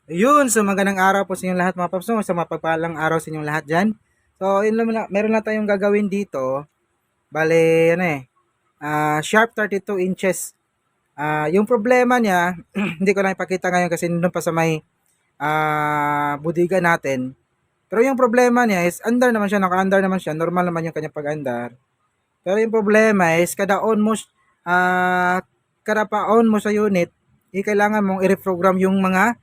Yun, so magandang araw po sa inyong lahat mga paps, no? Sa mapagpalang araw sa inyong lahat dyan. So, yun lang, meron na tayong gagawin dito. Bale, sharp 32 inches. Yung problema niya, hindi ko lang ipakita ngayon kasi nandun pa sa may budiga natin. Pero yung problema niya is, under naman siya, naka-under naman siya, normal naman yung kanyang pag-under. Pero yung problema is, ah, kada pa-on mo sa unit, kailangan mong i-reprogram yung mga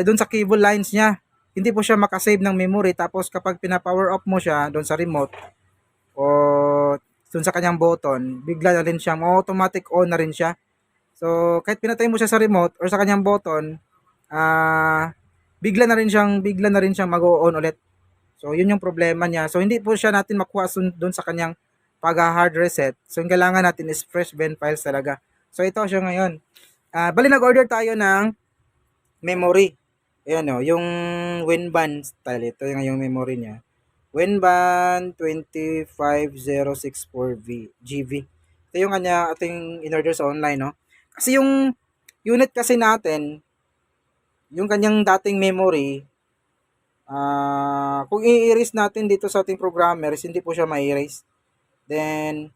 doon sa cable lines niya. Hindi po siya makasave ng memory tapos kapag pina-power off mo siya doon sa remote o doon sa kanyang button, bigla na rin siyang automatic on na rin siya. So, kahit pinatay mo siya sa remote or sa kanyang button, bigla na rin siyang mag-on ulit. So, yun yung problema niya. So, hindi po siya natin makuha doon sa kanyang pag-hard reset. So, yung kailangan natin is fresh bin files talaga. So, ito siya ngayon. Bali nag-order tayo ng memory. Ayan o, yung WinBand style. Ito yung memory niya. WinBand 25064 GB. Ito yung kanya ating in-order sa online, no? Kasi yung unit kasi natin, yung kanyang dating memory, kung i-erase natin dito sa ating programmers, hindi po siya ma-erase. Then,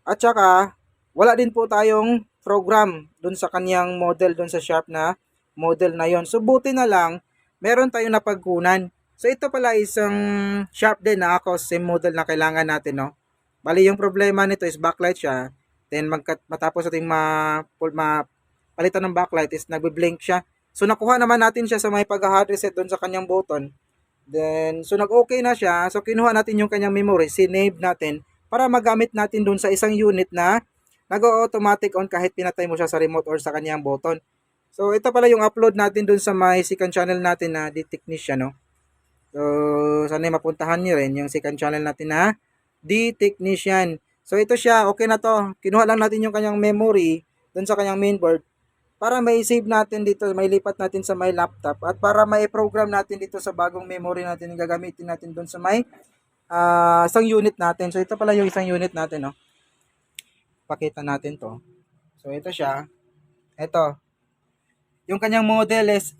at saka, wala din po tayong program dun sa kanyang model, dun sa Sharp na model na yon. So, buti na lang, meron tayong napagkunan. So, ito pala isang Sharp din na ako, same model na kailangan natin, no? Bali, yung problema nito is backlight siya. Then, matapos natin palitan ng backlight is nagbe-blink siya. So, nakuha naman natin siya sa may pag-hard reset dun sa kanyang button. Then, so nag-okay na siya. So, kinuha natin yung kanyang memory, sinave natin para magamit natin dun sa isang unit na nag-automatic on kahit pinatay mo siya sa remote or sa kanyang button. So, ito pala yung upload natin dun sa my second channel natin na The Technician, no? So, sana mapuntahan niyo rin yung second channel natin na The Technician. So, ito siya. Okay na to. Kinuha lang natin yung kanyang memory dun sa kanyang mainboard para may save natin dito, may lipat natin sa my laptop at para may program natin dito sa bagong memory natin yung gagamitin natin doon sa may isang unit natin. So ito pala yung isang unit natin, no. Pakita natin 'to. So ito siya. Ito. Yung kanyang model is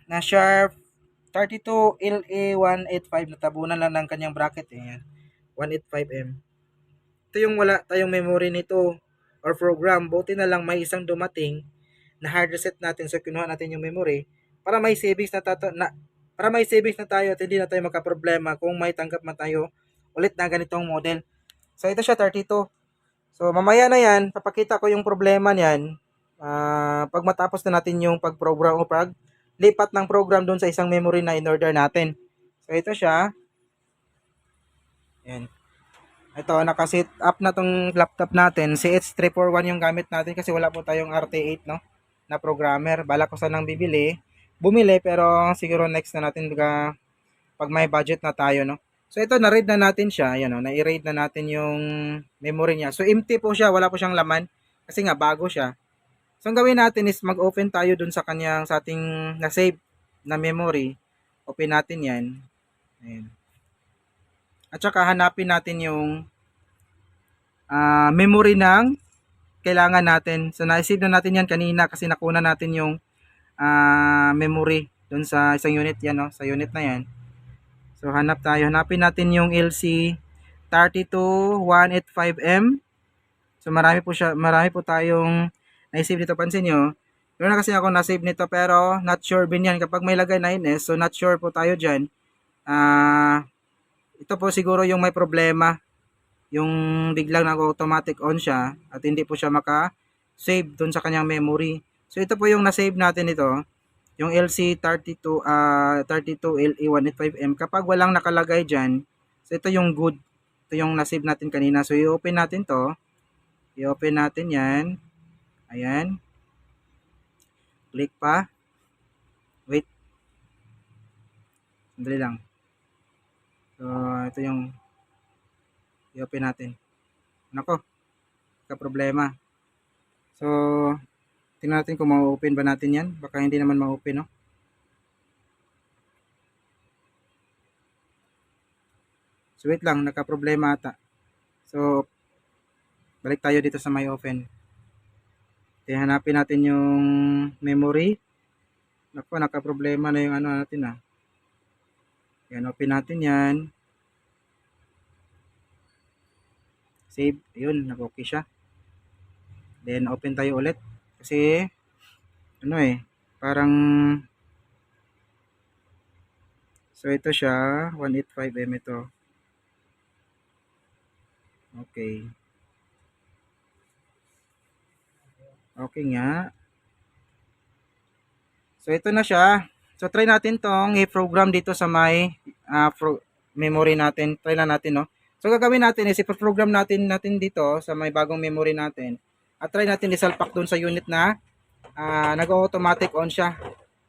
na Sharp 32 LA185 natabunan lang ng kanyang bracket eh. 185M. Ito yung wala tayong memory nito or program. Buti na lang may isang dumating na hard reset natin so kinuha natin yung memory para may savings para may savings na tayo at hindi na tayo magka-problema kung may tanggap man tayo ulit na ganitong model. So ito siya 32. So mamaya na yan, papakita ko yung problema niyan. Pag matapos na natin yung pag-program o pag lipat ng program doon sa isang memory na in-order natin. So ito siya. Yan. Ito, naka-set up na tong laptop natin. CH341 yung gamit natin kasi wala po tayong RT8, no? Na programmer. Bala ko sanang bumili, pero siguro next na natin pag may budget na tayo, no? So ito, na-read na natin siya. Ayan, no? Na-read na natin yung memory niya. So empty po siya, wala po siyang laman kasi nga bago siya. So ang gawin natin is mag-open tayo dun sa ating na-save na memory. Open natin yan. Ayan. At saka hanapin natin yung memory ng kailangan natin. So, na-save na natin yan kanina kasi nakuna natin yung memory doon sa isang unit yan, no? Sa unit na yan. So, hanapin natin yung LC 32185M. So, marami po tayong na-save dito. Pansin nyo, meron na kasi ako na-save nito pero not sure din yan. Kapag may lagay 9S, so not sure po tayo dyan. Ito po siguro yung may problema. Yung biglang nag-automatic on siya at hindi po siya maka-save doon sa kanyang memory. So ito po yung na-save natin ito, yung LC32LE185M. Kapag walang nakalagay diyan, so ito yung good. Ito yung na-save natin kanina. So i-open natin 'to. I-open natin 'yan. Ayan. Click pa. Wait. Sandali lang. So ito yung i-open natin. Nako, ka problema. So tingnan natin kung ma-open ba natin 'yan. Baka hindi naman ma-open, no? So wait lang, nagka-problema ata. So balik tayo dito sa my open. Hanapin natin yung memory. Naku, nakaproblema na yung ano natin Yan, open natin yan. Save. Ayun, nag-okay siya. Then, open tayo ulit. Kasi, parang, so ito siya, 185M ito. Okay. Okay nga. So, ito na siya. So, try natin tong i-program dito sa may memory natin. Try na natin, no? So, gagawin natin is i-program natin dito sa may bagong memory natin. At try natin isalpak dun sa unit na nag-automatic on siya.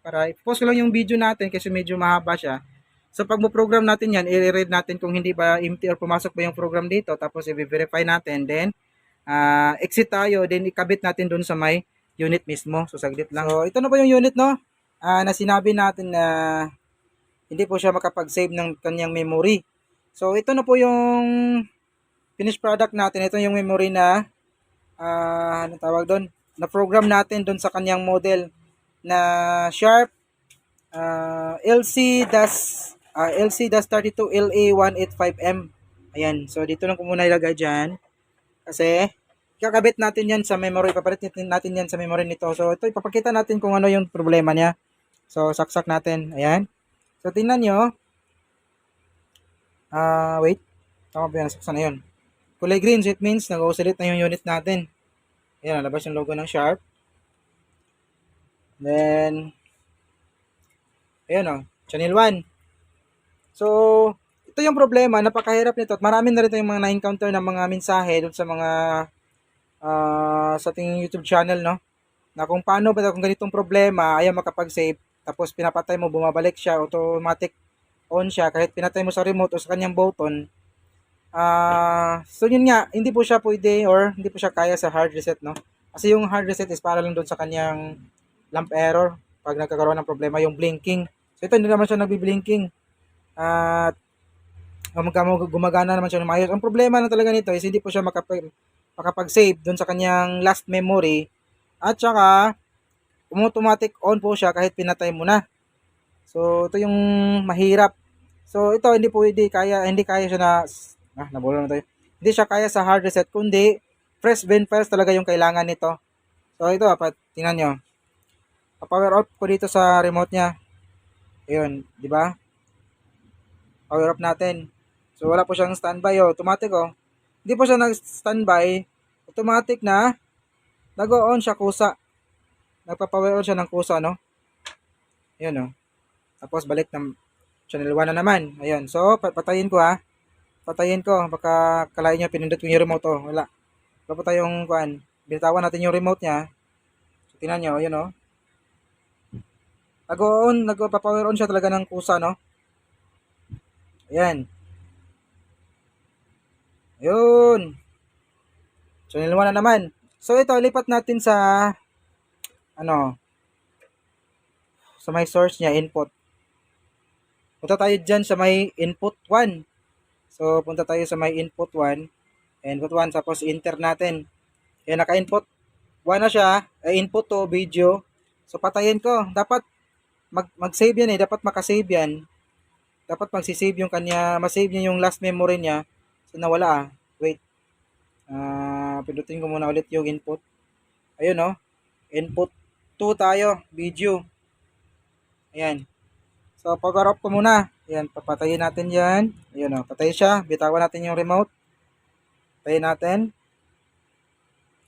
Para i-pause ko lang yung video natin kasi medyo mahaba siya. So, pag mo-program natin yan, i-read natin kung hindi ba empty or pumasok ba yung program dito. Tapos, i-verify natin. Then, exit tayo. Then, ikabit natin dun sa may unit mismo. So, saglit lang. So, ito na ba yung unit, no? Na sinabi natin na hindi po siya makapag-save ng kanyang memory. So, ito na po yung finished product natin. Ito yung memory na ano tawag doon? Na program natin doon sa kanyang model na Sharp LC-32LA185M. Ayan. So, dito lang ko muna ilagay dyan. Kasi, kakabit natin yan sa memory. Papalit natin yan sa memory nito. So, ito, ipapakita natin kung ano yung problema niya. So, saksak natin. Ayan. So, tingnan nyo. Wait. Tama ba yan? Saksak na yun. Kulay green. So, it means nag-oscillate na yung unit natin. Ayan, nalabas yung logo ng Sharp. Then, ayan channel 1. So, ito yung problema. Napakahirap nito. At marami na rin tayong mga na-encounter na mga mensahe doon sa mga sa ating YouTube channel, no? Na kung paano ba kung ganitong problema, ayaw makapag-save. Tapos pinapatay mo, bumabalik siya, automatic on siya kahit pinatay mo sa remote o sa kanyang button. So yun nga, hindi po siya pwede or hindi po siya kaya sa hard reset, no? Kasi yung hard reset is para lang doon sa kanyang lamp error pag nagkakaroon ng problema yung blinking. So ito hindi naman siya nagbi-blinking. At gumagana naman siya ng maayos. Ang problema na talaga nito is hindi po siya makapag-save doon sa kanyang last memory. At saka automatic on po siya kahit pinatay mo na. So ito yung mahirap. So ito hindi kaya siya na nabulol na tayo. Hindi siya kaya sa hard reset kundi fresh bin files talaga yung kailangan nito. So ito tingnan nyo. Pa-power off ko dito sa remote niya. Ayun, di ba? Power off natin. So wala po siyang standby automatic Hindi po siya nag-standby. Automatic na nag-on siya kusa. Nagpa-power on siya ng kusa, no? Ayun Tapos balik ng channel 1 na naman. Ayun. So patayin ko Patayin ko. Baka kalain niya pinindot ko yung remote Wala. Wala po tayong binitawan natin yung remote niya. So, tingnan nyo. Ayun Nag-on, nagpa-power on siya talaga ng kusa, no? Ayan. Ayun. Channel 1 na naman. So, ito, lipat natin sa sa may source niya, input. Punta tayo dyan sa may input 1. So, punta tayo sa may input 1. Input 1, tapos enter natin. Ayan, naka-input 1 na siya. Input to, video. So, patayin ko. Dapat mag-save yan Dapat makasave yan. Dapat magsisave yung masave niya yung last memory niya. So, nawala Wait. Pindutin ko muna ulit yung input. Ayun Input 2 tayo. Video. Ayan. So, power off ko muna. Ayan, papatayin natin yan. Ayun patay siya. Bitawan natin yung remote. Patayin natin.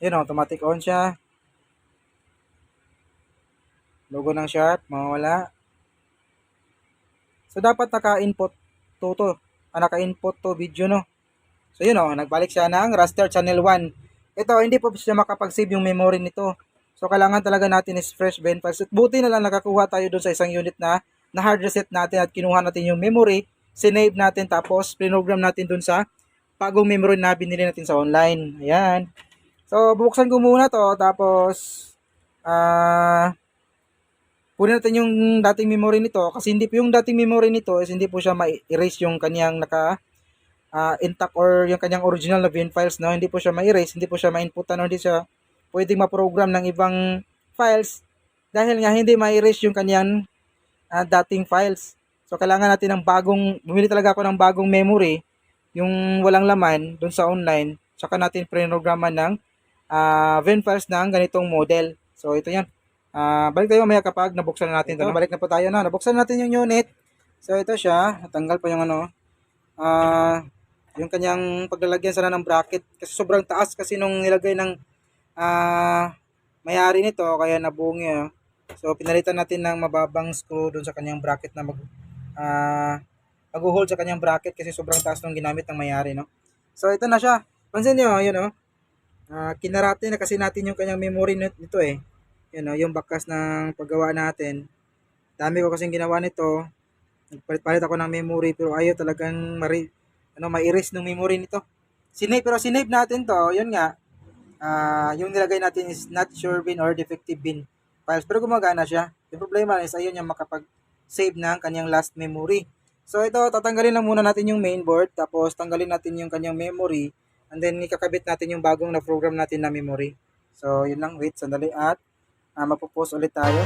Ayun automatic on siya. Logo ng Sharp, mawala. So, dapat naka-input to. Naka-input to video, no? So, yun nagbalik siya ng raster channel 1. Ito, hindi po siya makapag-save yung memory nito. So, kailangan talaga natin is fresh bin files. Buti na lang nakakuha tayo doon sa isang unit na hard reset natin at kinuha natin yung memory, sinave natin, tapos pinogram natin doon sa bagong memory na binili natin sa online. Ayan. So, bubuksan ko muna to, tapos, kunin natin yung dating memory nito kasi hindi po yung dating memory nito is hindi po siya ma-erase yung kanyang intact or yung kanyang original na bin files, no? Hindi po siya ma-erase, hindi po siya ma-inputan, no? Hindi siya pwedeng ma-program ng ibang files dahil nga hindi ma-erase yung kanyang dating files. So kailangan natin ng bumili talaga ako ng bagong memory, yung walang laman dun sa online, saka natin pre-programan ng WIN files ng ganitong model. So ito yan. Balik tayo mamaya kapag nabuksan na natin ito. Balik na po tayo na. Nabuksan natin yung unit. So ito siya. Natanggal pa yung yung kanyang paglalagyan sana ng bracket. Kasi sobrang taas kasi nung nilagay ng may-ari nito. Kaya nabungi. So pinalitan natin ng mababang screw dun sa kanyang bracket na mag-hold sa kanyang bracket kasi sobrang taas nung ginamit ng may-ari. No? So ito na siya. Pansin nyo, yun kinarate na kasi natin yung kanyang memory nito eh. Yun yung bakas ng paggawa natin. Dami ko kasing ginawa nito. Nagpalit ako ng memory pero ayaw talagang ma-erase ng memory nito. Pero sinave natin to. Yun nga. Yung nilagay natin is not sure bin or defective bin files. Pero gumagana siya. Yung problema is ayaw niya makapag-save ng kanyang last memory. So ito, tatanggalin lang muna natin yung mainboard. Tapos tanggalin natin yung kanyang memory. And then, ikakabit natin yung bagong na-program natin na memory. So, yun lang. Wait, sandali. At, mapopost ulit tayo.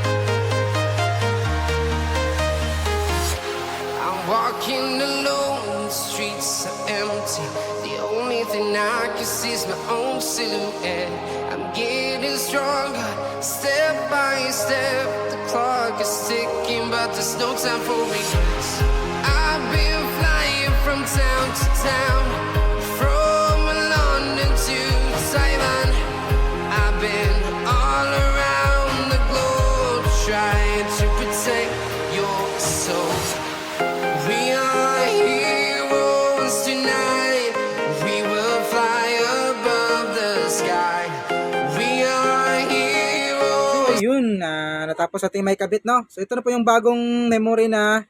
I'm walking alone, the streets are empty. The only thing I can see is my own silhouette. I'm getting stronger, step by step. The clock is ticking, but there's no time for regrets. I've been flying from town to town. Yun, natapos ating may kabit, no? So, ito na po yung bagong memory na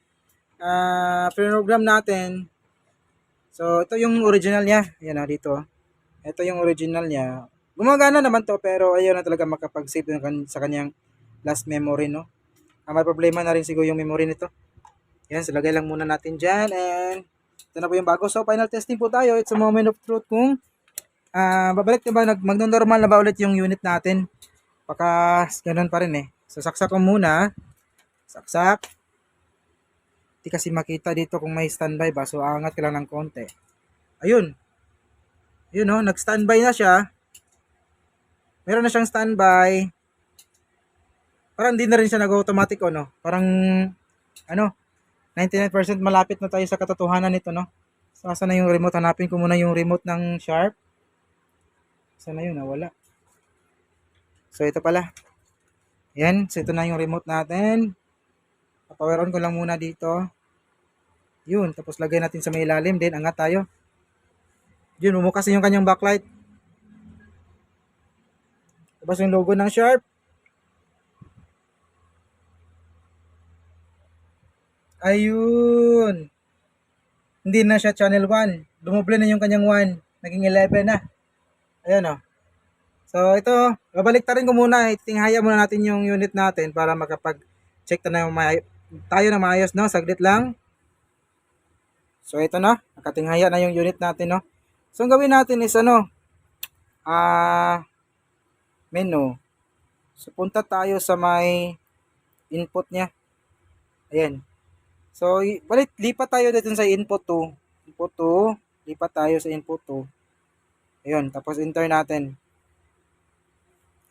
program natin. So, ito yung original niya. Yan dito. Ito yung original niya. Gumagana naman to, pero ayaw na talaga makapag-save sa kanyang last memory, no? May problema na rin siguro yung memory nito. Yan, silagay lang muna natin dyan. And, ito na po yung bago. So, final testing po tayo. It's a moment of truth kung babalik na ba, mag-normal na ba ulit yung unit natin. Baka ganun pa rin eh. So, saksak ko muna. Saksak. Hindi kasi makita dito kung may standby ba. So, angat ka lang ng konti. Ayun. Ayun nag-standby na siya. Meron na siyang standby. Parang hindi na rin siya nag-automatic Parang, 99% malapit na tayo sa katotohanan nito, no? So, asa na yung remote? Hanapin ko muna yung remote ng Sharp. Sana yun, wala. So, ito pala. Yan. So, ito na yung remote natin. Power on ko lang muna dito. Yun. Tapos, lagay natin sa may ilalim. Then, angat tayo. Yun. Bumukas yung kanyang backlight. Tapos, yung logo ng Sharp. Ayun. Hindi na siya channel 1. Dumoble na yung kanyang 1. Naging 11 na. Ayan So, ito, babalik ta rin ko muna. Itinghaya muna natin yung unit natin para makapag-check tayo na maayos, no? Saglit lang. So, ito na. Nakatinghaya na yung unit natin, no? So, ang gawin natin is, menu. So, punta tayo sa may input niya. Ayan. So, lipat tayo dito sa input 2. Input 2. Lipat tayo sa input 2. Ayun. Tapos, enter natin.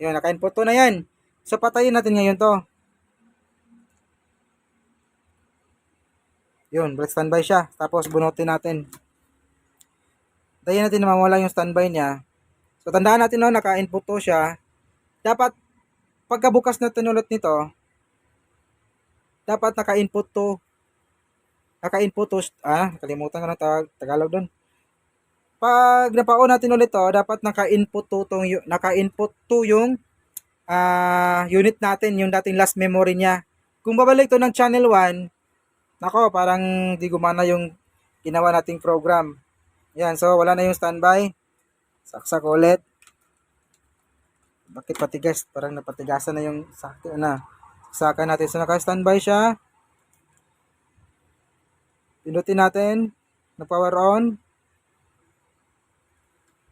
Yun, naka-input 2 na yan. So, patayin natin ngayon to. Yun, break standby siya. Tapos, bunutin natin. Tayin natin na mawala yung standby niya. So, tandaan natin naka-input 2 siya. Dapat, pagkabukas natin ulit nito, dapat naka-input 2. Naka-input 2, nakalimutan ko na Tagalog doon. Pag napaon natin ulit dapat naka-input 2 yung unit natin, yung dating last memory niya. Kung babalik to ng channel 1, nako, parang di gumana yung ginawa nating program. Yan, so wala na yung standby. Saksak ulit. Bakit patigas? Parang napatigasan na yung saksakan natin. So naka-standby siya. Pinutin natin. Na-power on.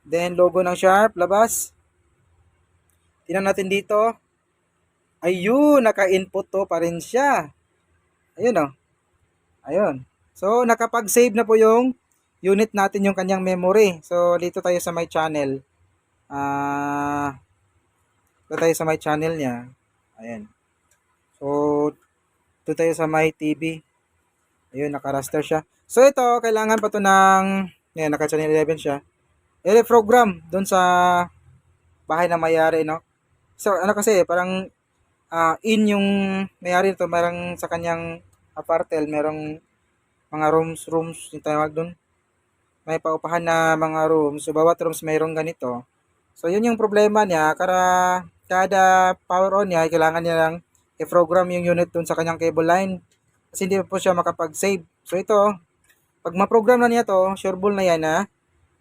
Then, logo ng Sharp, labas. Tingnan natin dito. Ayun, naka-input to pa rin siya. Ayun oh. Ayun. So, nakapag-save na po yung unit natin yung kanyang memory. So, dito tayo sa my channel. Dito tayo sa my channel niya. Ayan. So, dito tayo sa my TV. Ayun, naka-raster siya. So, ito, kailangan pa to ng, ayan, naka-channel 11 siya. I-reprogram doon sa bahay na mayari, no? So, ano kasi, parang in yung mayari nito, merong sa kanyang apartel, merong mga rooms yung tawag doon. May paupahan na mga rooms. So, bawat rooms mayroong ganito. So, yun yung problema niya. Kada power on niya, kailangan niya lang i-program yung unit dun sa kanyang cable line. Kasi hindi po siya makapag-save. So, ito, pag ma-program na niya to, sureball na yan na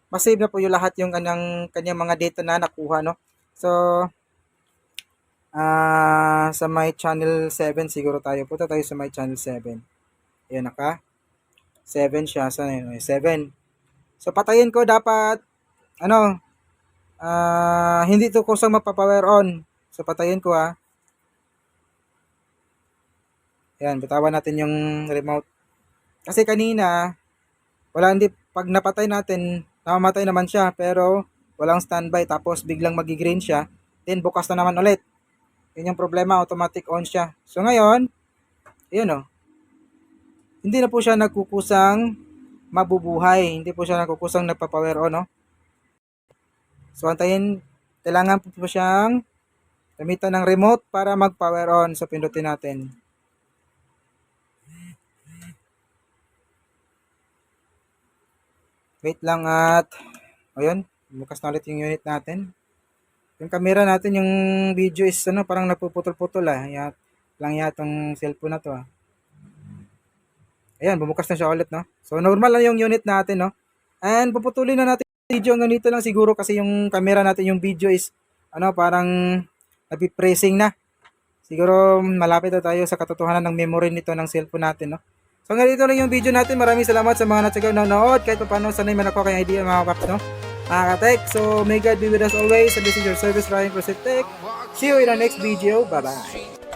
ma-save na po yung lahat yung kanyang mga data na nakuha, no? So, sa my channel 7 siguro tayo. Punta tayo sa my channel 7. Ayan, naka 7 siya. So, 7. So, patayin ko dapat, hindi to kusang magpa-power on. So, patayin ko ha. Ayan, bitawan natin yung remote. Kasi kanina, pag napatay natin, namamatay naman siya, pero walang standby, tapos biglang magi-green siya, then bukas na naman ulit. Yun yung problema, automatic on siya. So, ngayon, yun o. Hindi na po siya nagkukusang mabubuhay. Hindi po siya nagkukusang nagpa-power on, no? So, antayin, kailangan po siyang gamitan ng remote para mag-power on. So, pindutin natin. Wait lang at, ayun, bukas na ulit yung unit natin. Yung camera natin, yung video is, parang nagpuputol-putol lang yatong cellphone na to Ayan, bumukas na siya ulit, no? So, normal lang yung unit natin, no? And, puputulin na natin yung video hanggang dito lang siguro kasi yung camera natin, yung video is, parang napipressing na. Siguro, malapit na tayo sa katotohanan ng memory nito ng cellphone natin, no? So, hanggang dito lang yung video natin. Maraming salamat sa mga natsagaw na nanood. Kahit pa paano, sanay man ako kay idea, mga kaps, no? Mga ka-tech. So, may God be with us always. And this is your service, Ryan Crosset Tech. See you in our next video. Bye-bye.